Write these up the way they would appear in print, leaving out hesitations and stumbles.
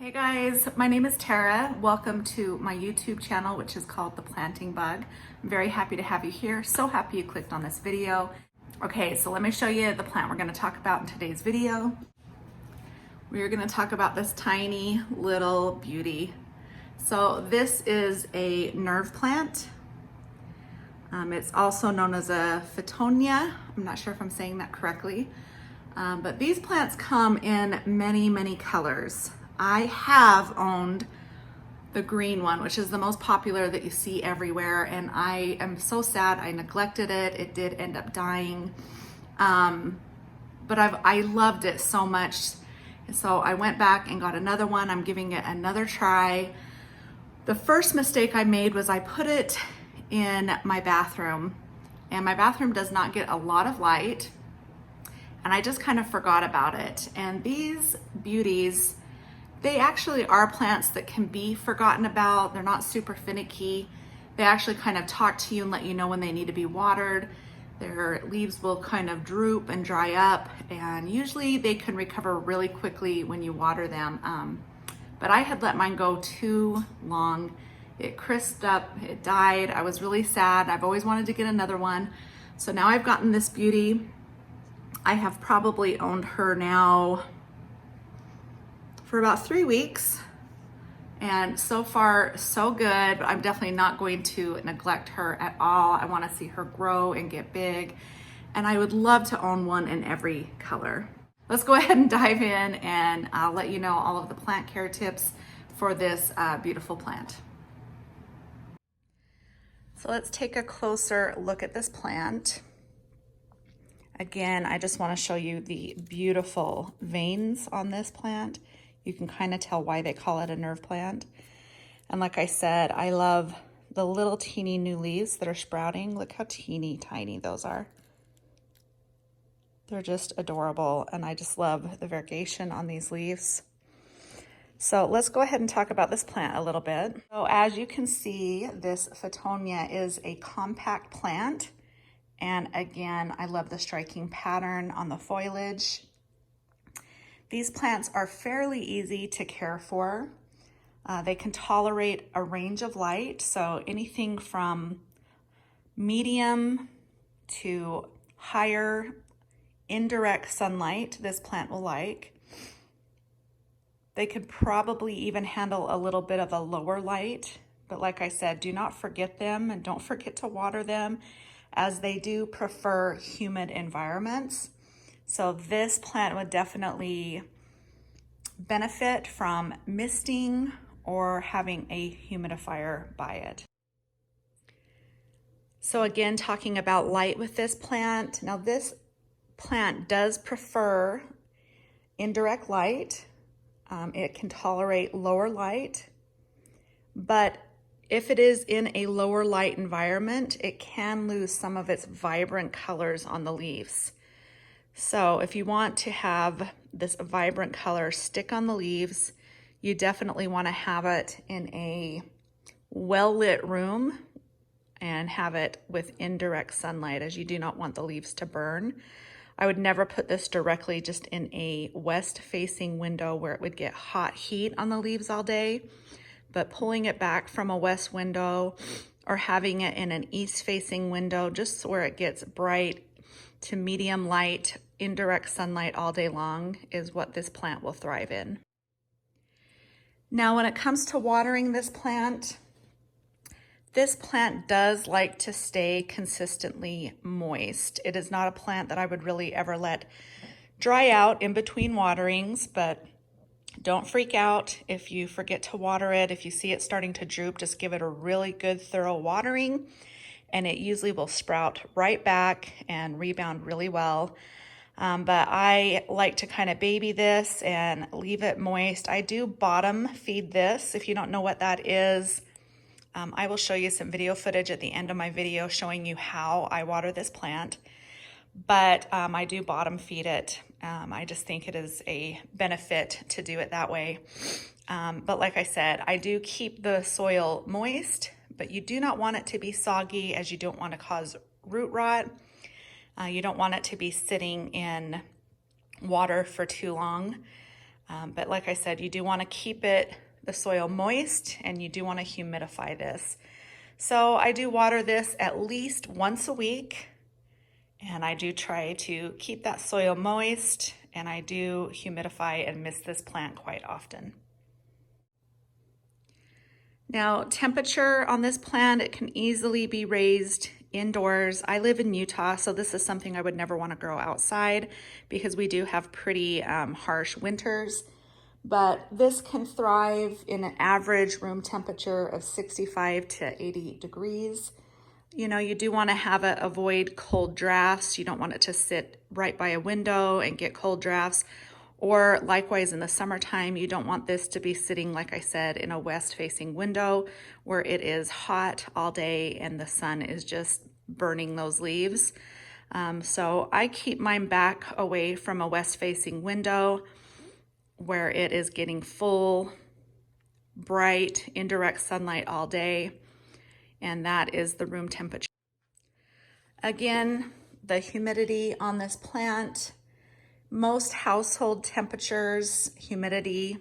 Hey guys, my name is Tara. Welcome to my YouTube channel, which is called The Planting Bug. I'm very happy to have you here. So happy you clicked on this video. Okay, so let me show you the plant we're going to talk about in today's video. We're going to talk about this tiny little beauty. So this is a nerve plant. It's also known as a Fittonia. I'm not sure if I'm saying that correctly. But these plants come in many, many colors. I have owned the green one, which is the most popular that you see everywhere, and I am so sad I neglected it. It did end up dying, but I loved it so much, and so I went back and got another one. I'm giving it another try. The first mistake I made was I put it in my bathroom, and my bathroom does not get a lot of light, and I just kind of forgot about it. And these beauties, they actually are plants that can be forgotten about. They're not super finicky. They actually kind of talk to you and let you know when they need to be watered. Their leaves will kind of droop and dry up, and usually they can recover really quickly when you water them. But I had let mine go too long. It crisped up, it died. I was really sad. I've always wanted to get another one. So now I've gotten this beauty. I have probably owned her now for about 3 weeks, and so far so good. I'm definitely not going to neglect her at all. I want to see her grow and get big, and I would love to own one in every color. Let's go ahead and dive in, and I'll let you know all of the plant care tips for this beautiful plant. So let's take a closer look at this plant. Again, I just want to show you the beautiful veins on this plant. You can kind of tell why they call it a nerve plant. And like I said, I love the little teeny new leaves that are sprouting. Look how teeny tiny those are. They're just adorable, and I just love the variegation on these leaves. So let's go ahead and talk about this plant a little bit. So as you can see, this Fittonia is a compact plant. And again, I love the striking pattern on the foliage. These plants are fairly easy to care for. They can tolerate a range of light, so anything from medium to higher indirect sunlight this plant will like. They could probably even handle a little bit of a lower light, but like I said, do not forget them, and don't forget to water them, as they do prefer humid environments. So this plant would definitely benefit from misting or having a humidifier by it. So again, talking about light with this plant. Now this plant does prefer indirect light. It can tolerate lower light, but if it is in a lower light environment, it can lose some of its vibrant colors on the leaves. So if you want to have this vibrant color stick on the leaves, you definitely want to have it in a well-lit room and have it with indirect sunlight, as you do not want the leaves to burn. I would never put this directly just in a west-facing window where it would get hot heat on the leaves all day, but pulling it back from a west window or having it in an east-facing window just where it gets bright to medium light, indirect sunlight all day long is what this plant will thrive in. Now, when it comes to watering this plant does like to stay consistently moist. It is not a plant that I would really ever let dry out in between waterings, but don't freak out if you forget to water it. If you see it starting to droop, just give it a really good thorough watering, and it usually will sprout right back and rebound really well. But I like to kind of baby this and leave it moist. I do bottom feed this. If you don't know what that is, I will show you some video footage at the end of my video showing you how I water this plant. But I do bottom feed it. I just think it is a benefit to do it that way. But like I said, I do keep the soil moist, but you do not want it to be soggy, as you don't want to cause root rot. You don't want it to be sitting in water for too long. But like I said, you do want to keep the soil moist, and you do want to humidify this. So I do water this at least once a week, and I do try to keep that soil moist, and I do humidify and mist this plant quite often. Now, temperature on this plant, it can easily be raised indoors. I live in Utah, so this is something I would never want to grow outside because we do have pretty harsh winters. But this can thrive in an average room temperature of 65 to 80 degrees. You know, you do want to avoid cold drafts. You don't want it to sit right by a window and get cold drafts. Or likewise in the summertime, you don't want this to be sitting, like I said, in a west-facing window where it is hot all day and the sun is just burning those leaves. So I keep mine back away from a west-facing window where it is getting full, bright, indirect sunlight all day, and that is the room temperature. Again, the humidity on this plant, most household temperatures, humidity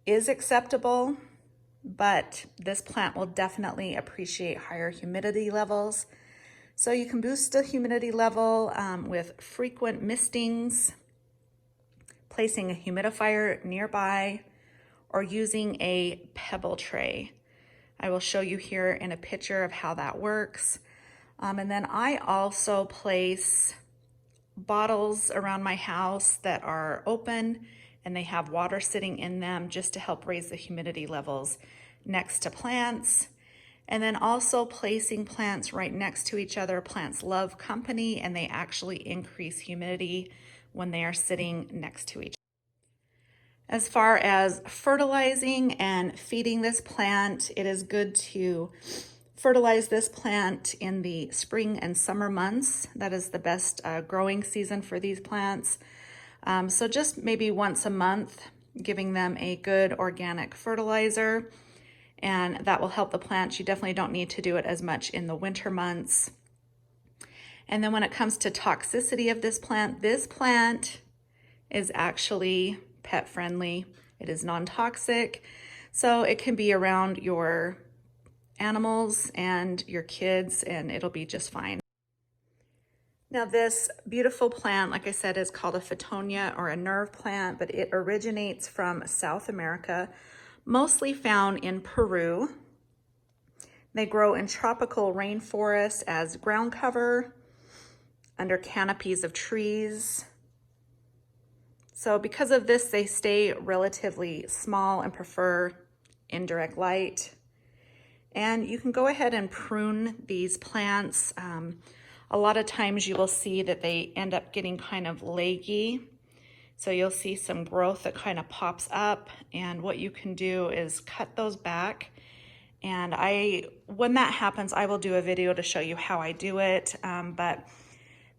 is acceptable, but this plant will definitely appreciate higher humidity levels. So you can boost the humidity level with frequent mistings, placing a humidifier nearby, or using a pebble tray. I will show you here in a picture of how that works. And then I also place bottles around my house that are open and they have water sitting in them just to help raise the humidity levels next to plants. And then also placing plants right next to each other. Plants love company and they actually increase humidity when they are sitting next to each other. As far as fertilizing and feeding this plant, it is good to fertilize this plant in the spring and summer months. That is the best growing season for these plants. So just maybe once a month, giving them a good organic fertilizer, and that will help the plants. You definitely don't need to do it as much in the winter months. And then when it comes to toxicity of this plant is actually pet friendly. It is non-toxic, so it can be around your animals and your kids and it'll be just fine. Now this beautiful plant, like I said, is called a Fittonia or a nerve plant, but it originates from South America, mostly found in Peru. They grow in tropical rainforests as ground cover, under canopies of trees. So because of this, they stay relatively small and prefer indirect light. And you can go ahead and prune these plants. A lot of times you will see that they end up getting kind of leggy. So you'll see some growth that kind of pops up, and what you can do is cut those back. And when that happens, I will do a video to show you how I do it. But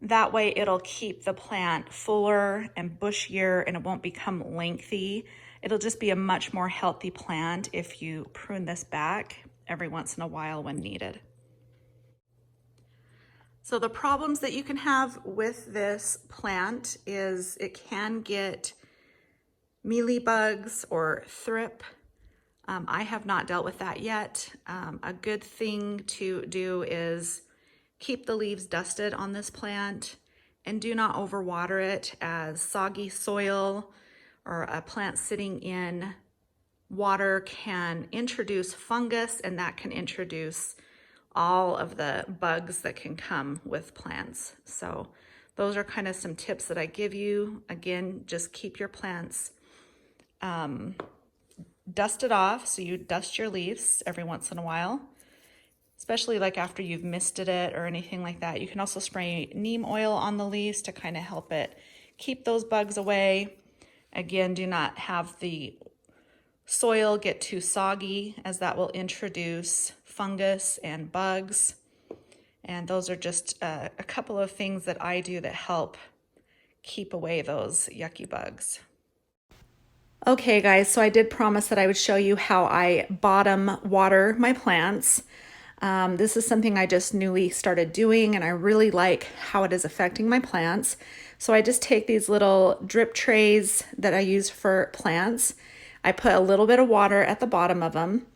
that way it'll keep the plant fuller and bushier and it won't become lengthy. It'll just be a much more healthy plant if you prune this back every once in a while when needed. So the problems that you can have with this plant is it can get mealybugs or thrip. I have not dealt with that yet. A good thing to do is keep the leaves dusted on this plant and do not overwater it, as soggy soil or a plant sitting in water can introduce fungus, and that can introduce all of the bugs that can come with plants. So those are kind of some tips that I give you. Again, just keep your plants dusted off. So you dust your leaves every once in a while, especially like after you've misted it or anything like that. You can also spray neem oil on the leaves to kind of help it keep those bugs away. Again, do not have the soil get too soggy, as that will introduce fungus and bugs. And those are just a couple of things that I do that help keep away those yucky bugs. Okay guys, so I did promise that I would show you how I bottom water my plants. This is something I just newly started doing, and I really like how it is affecting my plants. So I just take these little drip trays that I use for plants. I put a little bit of water at the bottom of them,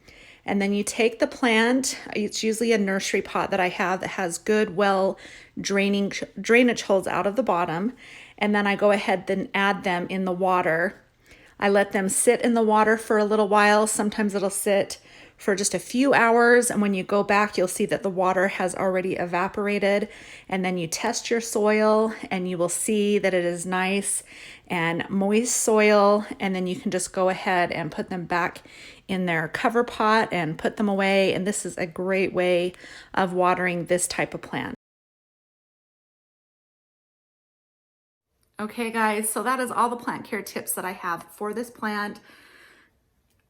and then you take the plant. It's usually a nursery pot that I have that has good, well drainage holes out of the bottom, and then I go ahead and add them in the water. I let them sit in the water for a little while. Sometimes it'll sit for just a few hours, and when you go back, you'll see that the water has already evaporated. And then you test your soil and you will see that it is nice and moist soil, and then you can just go ahead and put them back in their cover pot and put them away. And this is a great way of watering this type of plant. Okay guys, so that is all the plant care tips that I have for this plant.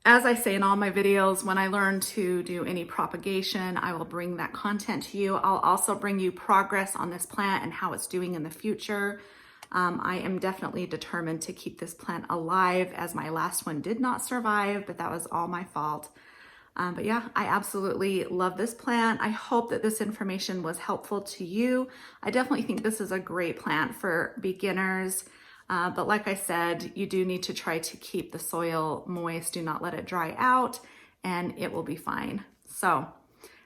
As I say in all my videos, when I learn to do any propagation, I will bring that content to you. I'll also bring you progress on this plant and how it's doing in the future. I am definitely determined to keep this plant alive, as my last one did not survive, but that was all my fault. But yeah, I absolutely love this plant. I hope that this information was helpful to you. I definitely think this is a great plant for beginners. But like I said, you do need to try to keep the soil moist. Do not let it dry out, and it will be fine. So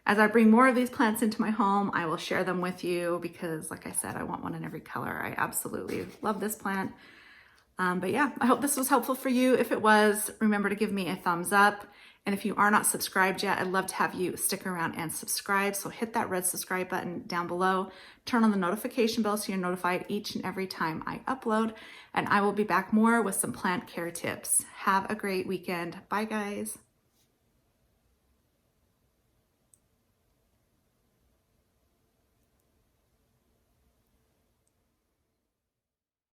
as I bring more of these plants into my home, I will share them with you because, like I said, I want one in every color. I absolutely love this plant. But yeah, I hope this was helpful for you. If it was, remember to give me a thumbs up. And if you are not subscribed yet, I'd love to have you stick around and subscribe. So hit that red subscribe button down below. Turn on the notification bell so you're notified each and every time I upload. And I will be back more with some plant care tips. Have a great weekend. Bye, guys.